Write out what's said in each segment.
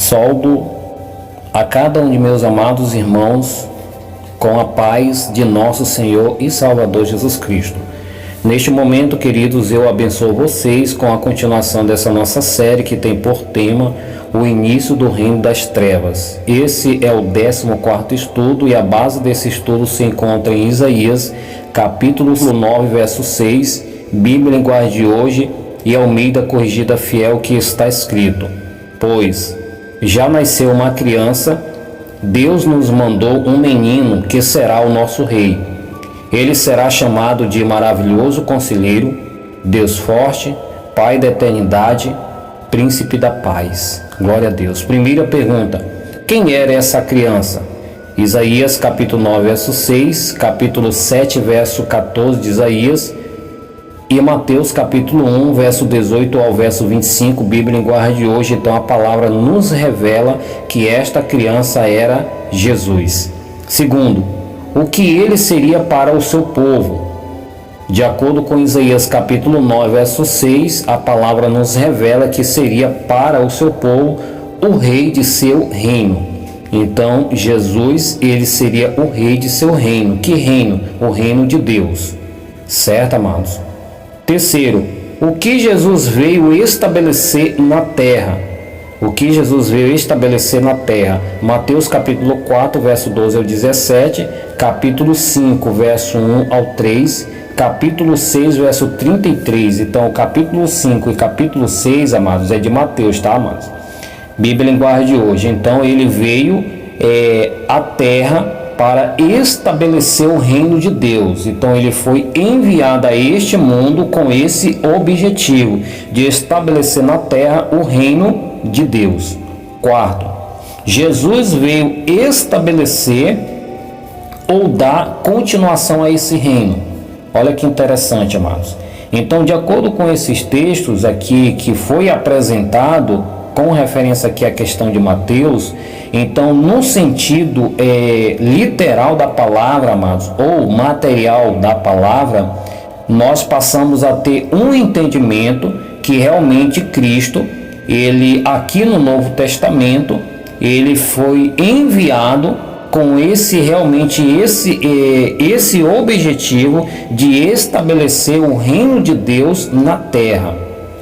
Saúdo a cada um de meus amados irmãos com a paz de nosso Senhor e Salvador Jesus Cristo. Neste momento, queridos, eu abençoo vocês com a continuação dessa nossa série que tem por tema o início do reino das trevas. Esse é o 14º estudo e a base desse estudo se encontra em Isaías, capítulo 9, verso 6, Bíblia Linguagem de Hoje e Almeida Corrigida Fiel, que está escrito: pois já nasceu uma criança, Deus nos mandou um menino que será o nosso rei. Ele será chamado de Maravilhoso Conselheiro, Deus Forte, Pai da Eternidade, Príncipe da Paz. Glória a Deus. Primeira pergunta: quem era essa criança? Isaías capítulo 9, verso 6, capítulo 7, verso 14 de Isaías e Mateus capítulo 1, verso 18 ao verso 25, Bíblia Linguagem de Hoje. Então a palavra nos revela que esta criança era Jesus. Segundo, o que ele seria para o seu povo? De acordo com Isaías capítulo 9, verso 6, a palavra nos revela que seria para o seu povo o rei de seu reino. Então Jesus, ele seria o rei de seu reino. Que reino? O reino de Deus. Certo, amados? Terceiro, o que Jesus veio estabelecer na terra? O que Jesus veio estabelecer na terra? Mateus capítulo 4, verso 12 ao 17, capítulo 5, verso 1 ao 3, capítulo 6, verso 33. Então, o capítulo 5 e capítulo 6, amados, é de Mateus, tá, amados? Bíblia Linguagem de Hoje. Então, ele veio à terra para estabelecer o reino de Deus. Então ele foi enviado a este mundo com esse objetivo de estabelecer na terra o reino de Deus. Quarto, Jesus veio estabelecer ou dar continuação a esse reino. Olha que interessante, amados. Então, de acordo com esses textos aqui que foi apresentado com referência aqui à questão de Mateus, então no sentido literal da palavra, amados, ou material da palavra, nós passamos a ter um entendimento que realmente Cristo, ele aqui no Novo Testamento, ele foi enviado com esse objetivo de estabelecer o reino de Deus na terra,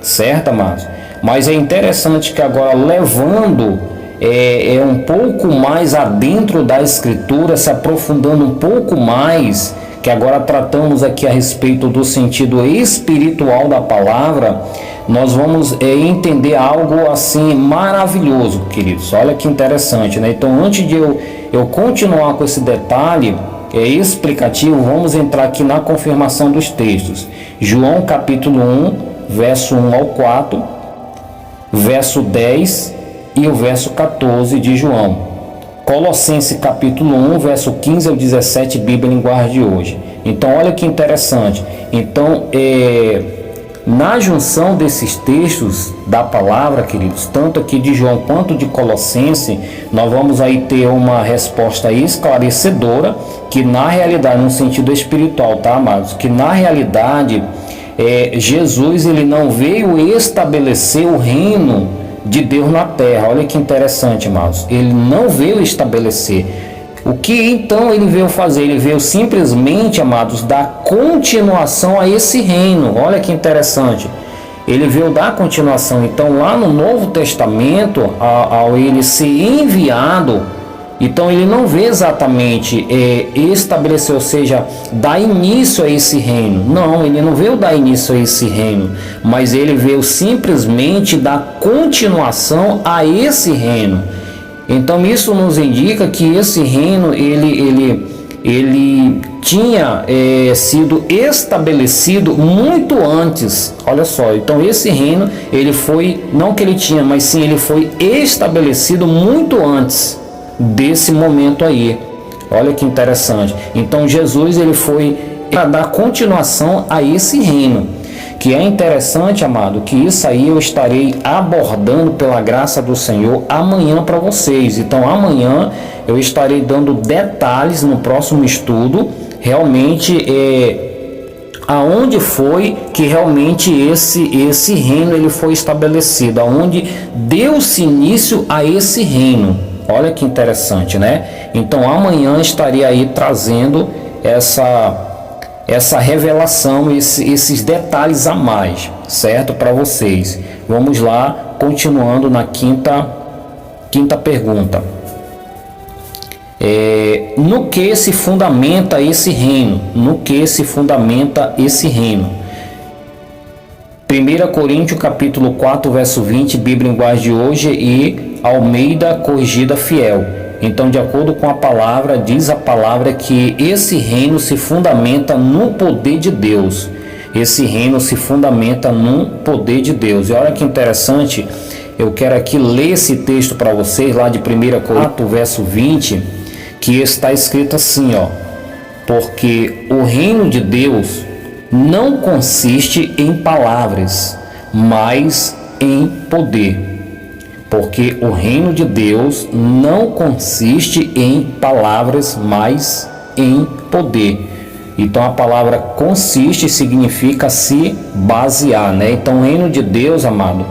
certo, amados? Mas é interessante que agora, levando um pouco mais adentro da Escritura, se aprofundando um pouco mais, que agora tratamos aqui a respeito do sentido espiritual da palavra, nós vamos entender algo assim maravilhoso, queridos. Olha que interessante, né? Então, antes de eu continuar com esse detalhe explicativo, vamos entrar aqui na confirmação dos textos. João capítulo 1, verso 1 ao 4, verso 10 e o verso 14 de João. Colossenses capítulo 1, verso 15 ao 17, Bíblia Linguagem de Hoje. Então, olha que interessante. Então, na junção desses textos da palavra, queridos, tanto aqui de João quanto de Colossenses, nós vamos aí ter uma resposta esclarecedora, que na realidade, no sentido espiritual, tá, amados? Que na realidade, Jesus, ele não veio estabelecer o reino de Deus na terra. Olha que interessante, amados. Ele não veio estabelecer. O que então ele veio fazer? Ele veio simplesmente, amados, dar continuação a esse reino. Olha que interessante. Ele veio dar continuação. Então, lá no Novo Testamento, ao ele ser enviado, então ele não veio exatamente estabelecer, ou seja, dar início a esse reino. Não, ele não veio dar início a esse reino, mas ele veio simplesmente dar continuação a esse reino. Então isso nos indica que esse reino ele tinha sido estabelecido muito antes. Olha só, então esse reino ele foi, não que ele tinha, mas sim ele foi estabelecido muito antes desse momento aí. Olha que interessante. Então Jesus ele foi para dar continuação a esse reino, que é interessante, amado, que isso aí eu estarei abordando pela graça do Senhor amanhã para vocês. Então amanhã eu estarei dando detalhes no próximo estudo, realmente Aonde foi que realmente esse reino ele foi estabelecido? Aonde deu-se início a esse reino? Olha que interessante, né? Então amanhã estaria aí trazendo essa revelação, esses detalhes a mais, certo? Para vocês. Vamos lá, continuando na quinta pergunta. No que se fundamenta esse reino? No que se fundamenta esse reino? 1 Coríntios capítulo 4, verso 20, Bíblia em linguagem de hoje e Almeida Corrigida Fiel. Então, de acordo com a palavra, diz a palavra que esse reino se fundamenta no poder de Deus. Esse reino se fundamenta no poder de Deus. E olha que interessante, eu quero aqui ler esse texto para vocês, lá de 1 Coríntios, verso 20, que está escrito assim, ó: porque o reino de Deus não consiste em palavras, mas em poder. Porque o reino de Deus não consiste em palavras, mas em poder. Então a palavra consiste significa se basear, né? Então o reino de Deus, amado,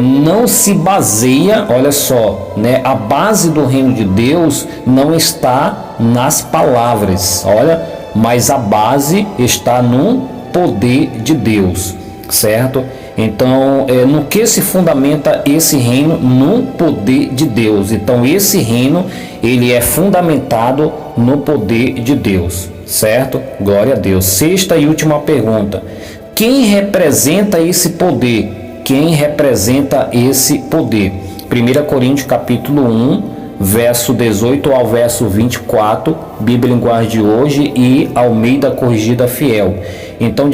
não se baseia, olha só, né? A base do reino de Deus não está nas palavras, olha, mas a base está no poder de Deus, certo? Então, no que se fundamenta esse reino? No poder de Deus. Então, esse reino, ele é fundamentado no poder de Deus, certo? Glória a Deus. Sexta e última pergunta. Quem representa esse poder? Quem representa esse poder? 1 Coríntios capítulo 1, verso 18 ao verso 24, Bíblia em linguagem de hoje e Almeida Corrigida Fiel. Então,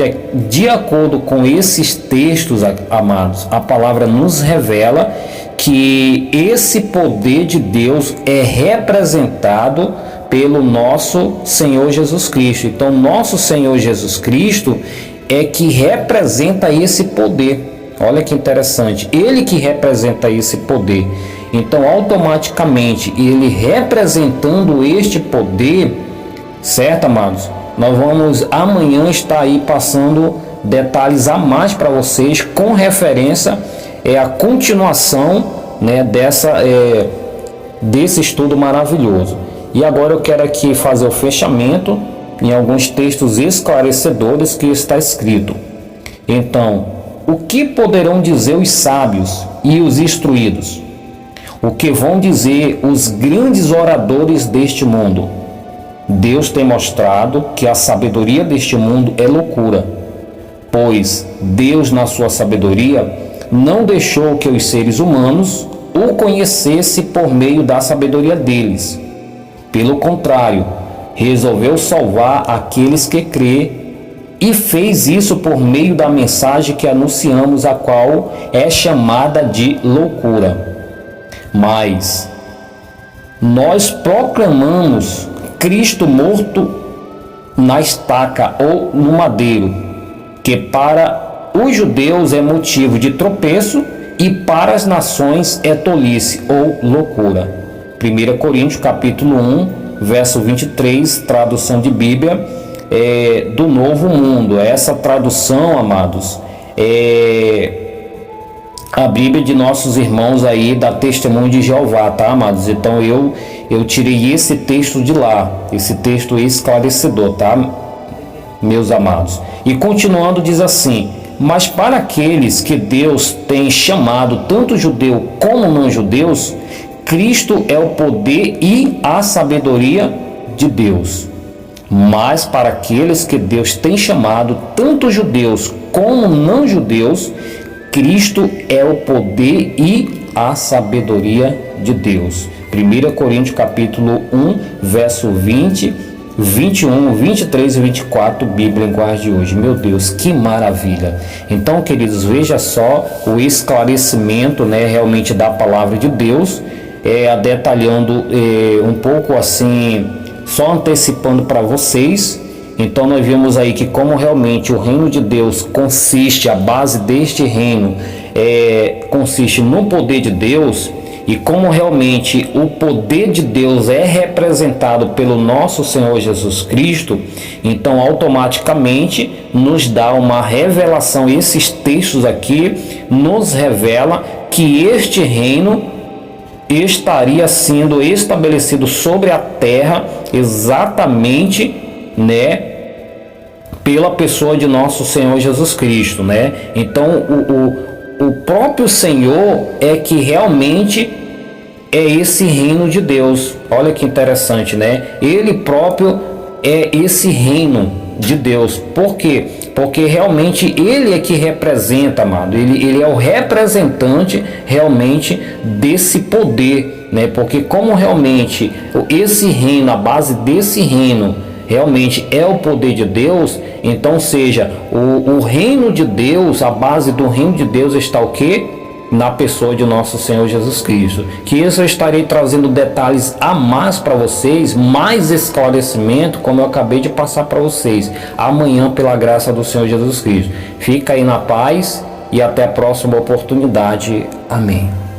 de acordo com esses textos, amados, a palavra nos revela que esse poder de Deus é representado pelo nosso Senhor Jesus Cristo. Então, nosso Senhor Jesus Cristo é que representa esse poder. Olha que interessante, ele que representa esse poder. Então, automaticamente, ele representando este poder, certo, amados? Nós vamos amanhã estar aí passando detalhes a mais para vocês com referência à continuação, né, desse estudo maravilhoso. E agora eu quero aqui fazer o fechamento em alguns textos esclarecedores que está escrito. Então, o que poderão dizer os sábios e os instruídos? O que vão dizer os grandes oradores deste mundo? Deus tem mostrado que a sabedoria deste mundo é loucura, pois Deus, na sua sabedoria, não deixou que os seres humanos o conhecessem por meio da sabedoria deles. Pelo contrário, resolveu salvar aqueles que crê e fez isso por meio da mensagem que anunciamos, a qual é chamada de loucura. Mas nós proclamamos Cristo morto na estaca ou no madeiro, que para os judeus é motivo de tropeço e para as nações é tolice ou loucura. 1 Coríntios capítulo 1, verso 23, tradução de Bíblia do Novo Mundo. Essa tradução, amados, a Bíblia de nossos irmãos aí da Testemunho de Jeová, tá, amados? Então eu tirei esse texto de lá, esse texto esclarecedor, tá, meus amados? E continuando diz assim: mas para aqueles que Deus tem chamado, tanto judeu como não judeus, Cristo é o poder e a sabedoria de Deus. Mas para aqueles que Deus tem chamado, tanto judeus como não judeus, Cristo é o poder e a sabedoria de Deus. 1 Coríntios capítulo 1, verso 20, 21, 23 e 24, Bíblia em linguagem de hoje. Meu Deus, que maravilha! Então, queridos, veja só o esclarecimento, né, realmente da palavra de Deus, detalhando um pouco assim, só antecipando para vocês. Então nós vimos aí que como realmente o reino de Deus consiste, a base deste reino consiste no poder de Deus, E como realmente o poder de Deus é representado pelo nosso Senhor Jesus Cristo, então automaticamente nos dá uma revelação. Esses textos aqui nos revela que este reino estaria sendo estabelecido sobre a terra exatamente, né, pela pessoa de nosso Senhor Jesus Cristo, né? Então o próprio Senhor é que realmente é esse reino de Deus. Olha que interessante, né? Ele próprio é esse reino de Deus. Por quê? Porque realmente ele é que representa, amado. Ele é o representante realmente desse poder, né? Porque como realmente esse reino, a base desse reino realmente é o poder de Deus, então seja o reino de Deus, a base do reino de Deus está o quê? Na pessoa de nosso Senhor Jesus Cristo. Que isso eu estarei trazendo detalhes a mais para vocês, mais esclarecimento, como eu acabei de passar para vocês, amanhã pela graça do Senhor Jesus Cristo. Fica aí na paz e até a próxima oportunidade. Amém.